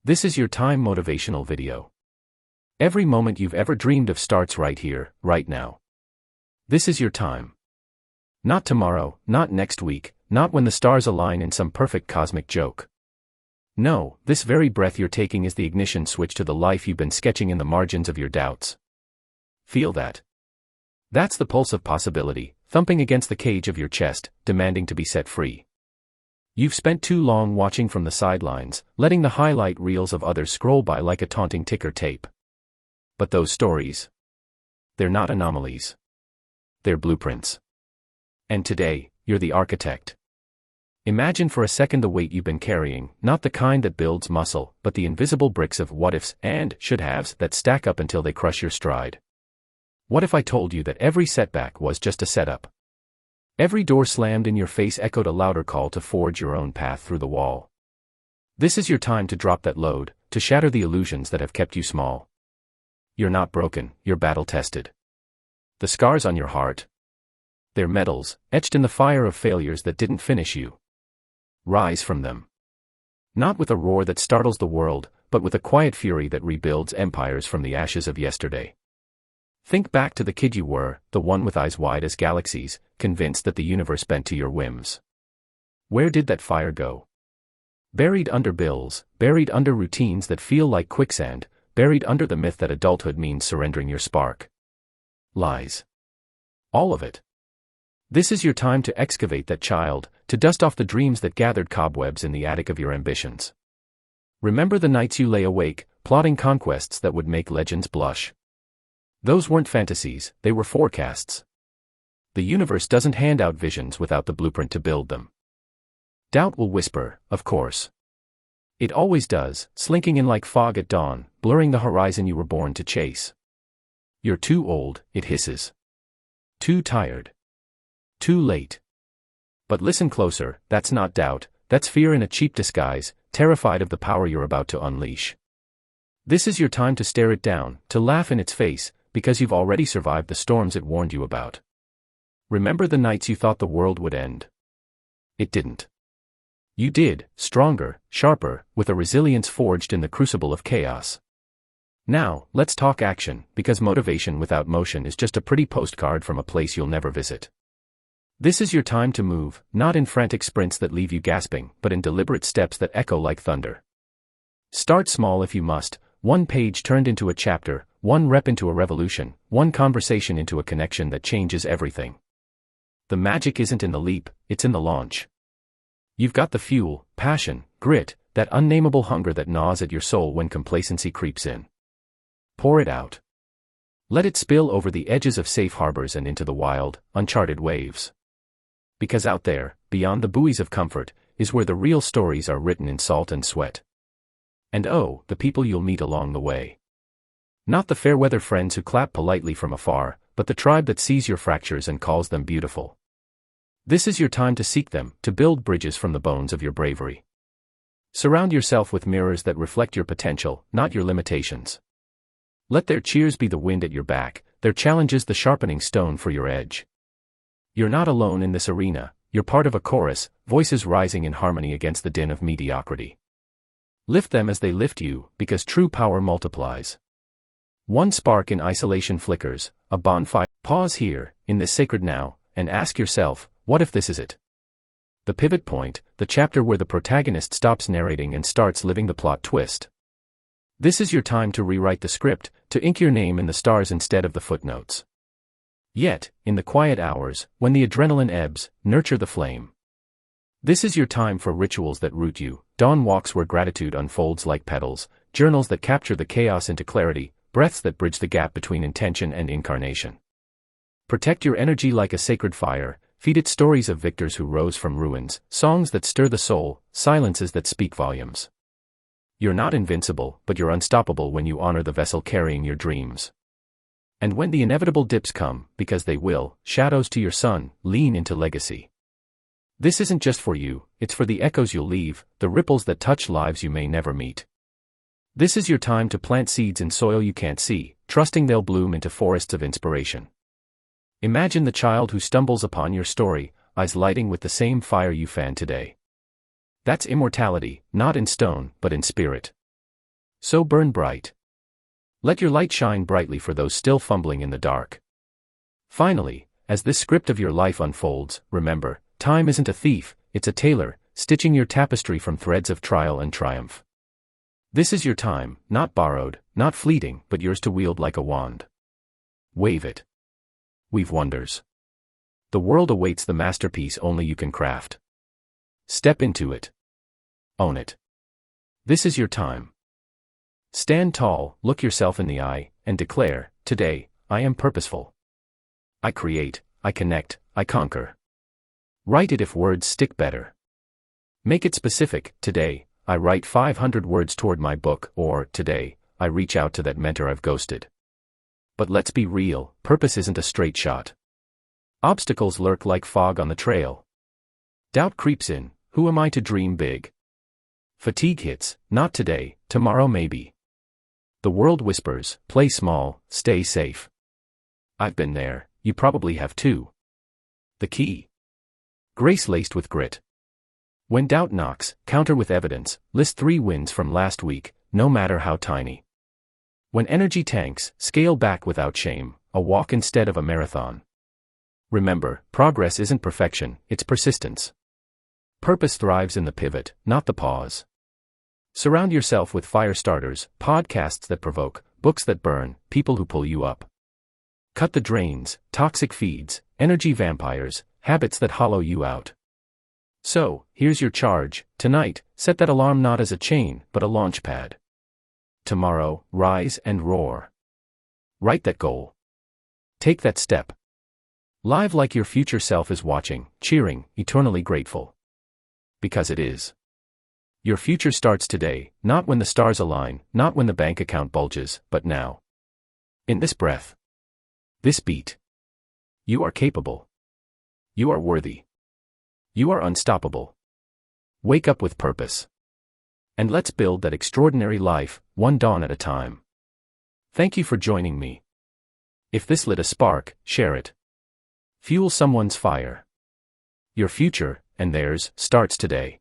This is your time motivational video. Every moment you've ever dreamed of starts right here, right now. This is your time. Not tomorrow, not next week, not when the stars align in some perfect cosmic joke. No, this very breath you're taking is the ignition switch to the life you've been sketching in the margins of your doubts. Feel that. That's the pulse of possibility, thumping against the cage of your chest, demanding to be set free. You've spent too long watching from the sidelines, letting the highlight reels of others scroll by like a taunting ticker tape. But those stories, they're not anomalies. They're blueprints. And today, you're the architect. Imagine for a second the weight you've been carrying, not the kind that builds muscle, but the invisible bricks of what-ifs and should-haves that stack up until they crush your stride. What if I told you that every setback was just a setup? Every door slammed in your face echoed a louder call to forge your own path through the wall. This is your time to drop that load, to shatter the illusions that have kept you small. You're not broken, you're battle-tested. The scars on your heart, they're medals, etched in the fire of failures that didn't finish you. Rise from them. Not with a roar that startles the world, but with a quiet fury that rebuilds empires from the ashes of yesterday. Think back to the kid you were, the one with eyes wide as galaxies, convinced that the universe bent to your whims. Where did that fire go? Buried under bills, buried under routines that feel like quicksand, buried under the myth that adulthood means surrendering your spark. Lies. All of it. This is your time to excavate that child, to dust off the dreams that gathered cobwebs in the attic of your ambitions. Remember the nights you lay awake, plotting conquests that would make legends blush. Those weren't fantasies, they were forecasts. The universe doesn't hand out visions without the blueprint to build them. Doubt will whisper, of course. It always does, slinking in like fog at dawn, blurring the horizon you were born to chase. You're too old, it hisses. Too tired. Too late. But listen closer, that's not doubt, that's fear in a cheap disguise, terrified of the power you're about to unleash. This is your time to stare it down, to laugh in its face, because you've already survived the storms it warned you about. Remember the nights you thought the world would end? It didn't. You did, stronger, sharper, with a resilience forged in the crucible of chaos. Now, let's talk action, because motivation without motion is just a pretty postcard from a place you'll never visit. This is your time to move, not in frantic sprints that leave you gasping, but in deliberate steps that echo like thunder. Start small if you must, one page turned into a chapter, one rep into a revolution, one conversation into a connection that changes everything. The magic isn't in the leap, it's in the launch. You've got the fuel, passion, grit, that unnameable hunger that gnaws at your soul when complacency creeps in. Pour it out. Let it spill over the edges of safe harbors and into the wild, uncharted waves. Because out there, beyond the buoys of comfort, is where the real stories are written in salt and sweat. And oh, the people you'll meet along the way. Not the fair-weather friends who clap politely from afar, but the tribe that sees your fractures and calls them beautiful. This is your time to seek them, to build bridges from the bones of your bravery. Surround yourself with mirrors that reflect your potential, not your limitations. Let their cheers be the wind at your back, their challenges the sharpening stone for your edge. You're not alone in this arena, you're part of a chorus, voices rising in harmony against the din of mediocrity. Lift them as they lift you, because true power multiplies. One spark in isolation flickers, a bonfire. Pause here, in this sacred now, and ask yourself, what if this is it? The pivot point, the chapter where the protagonist stops narrating and starts living the plot twist. This is your time to rewrite the script, to ink your name in the stars instead of the footnotes. Yet, in the quiet hours, when the adrenaline ebbs, nurture the flame. This is your time for rituals that root you, dawn walks where gratitude unfolds like petals, journals that capture the chaos into clarity, breaths that bridge the gap between intention and incarnation. Protect your energy like a sacred fire, feed it stories of victors who rose from ruins, songs that stir the soul, silences that speak volumes. You're not invincible, but you're unstoppable when you honor the vessel carrying your dreams. And when the inevitable dips come, because they will, shadows to your sun, lean into legacy. This isn't just for you, it's for the echoes you'll leave, the ripples that touch lives you may never meet. This is your time to plant seeds in soil you can't see, trusting they'll bloom into forests of inspiration. Imagine the child who stumbles upon your story, eyes lighting with the same fire you fan today. That's immortality, not in stone, but in spirit. So burn bright. Let your light shine brightly for those still fumbling in the dark. Finally, as this script of your life unfolds, remember, time isn't a thief, it's a tailor, stitching your tapestry from threads of trial and triumph. This is your time, not borrowed, not fleeting, but yours to wield like a wand. Wave it. Weave wonders. The world awaits the masterpiece only you can craft. Step into it. Own it. This is your time. Stand tall, look yourself in the eye, and declare, today, I am purposeful. I create, I connect, I conquer. Write it if words stick better. Make it specific, today, I write 500 words toward my book, or, today, I reach out to that mentor I've ghosted. But let's be real, purpose isn't a straight shot. Obstacles lurk like fog on the trail. Doubt creeps in, who am I to dream big? Fatigue hits, not today, tomorrow maybe. The world whispers, play small, stay safe. I've been there, you probably have too. The key. Grace laced with grit. When doubt knocks, counter with evidence, list 3 wins from last week, no matter how tiny. When energy tanks, scale back without shame, a walk instead of a marathon. Remember, progress isn't perfection, it's persistence. Purpose thrives in the pivot, not the pause. Surround yourself with fire starters, podcasts that provoke, books that burn, people who pull you up. Cut the drains, toxic feeds, energy vampires, habits that hollow you out. So, here's your charge, tonight, set that alarm not as a chain, but a launch pad. Tomorrow, rise and roar. Write that goal. Take that step. Live like your future self is watching, cheering, eternally grateful. Because it is. Your future starts today, not when the stars align, not when the bank account bulges, but now. In this breath. This beat. You are capable. You are worthy. You are unstoppable. Wake up with purpose. And let's build that extraordinary life, one dawn at a time. Thank you for joining me. If this lit a spark, share it. Fuel someone's fire. Your future, and theirs, starts today.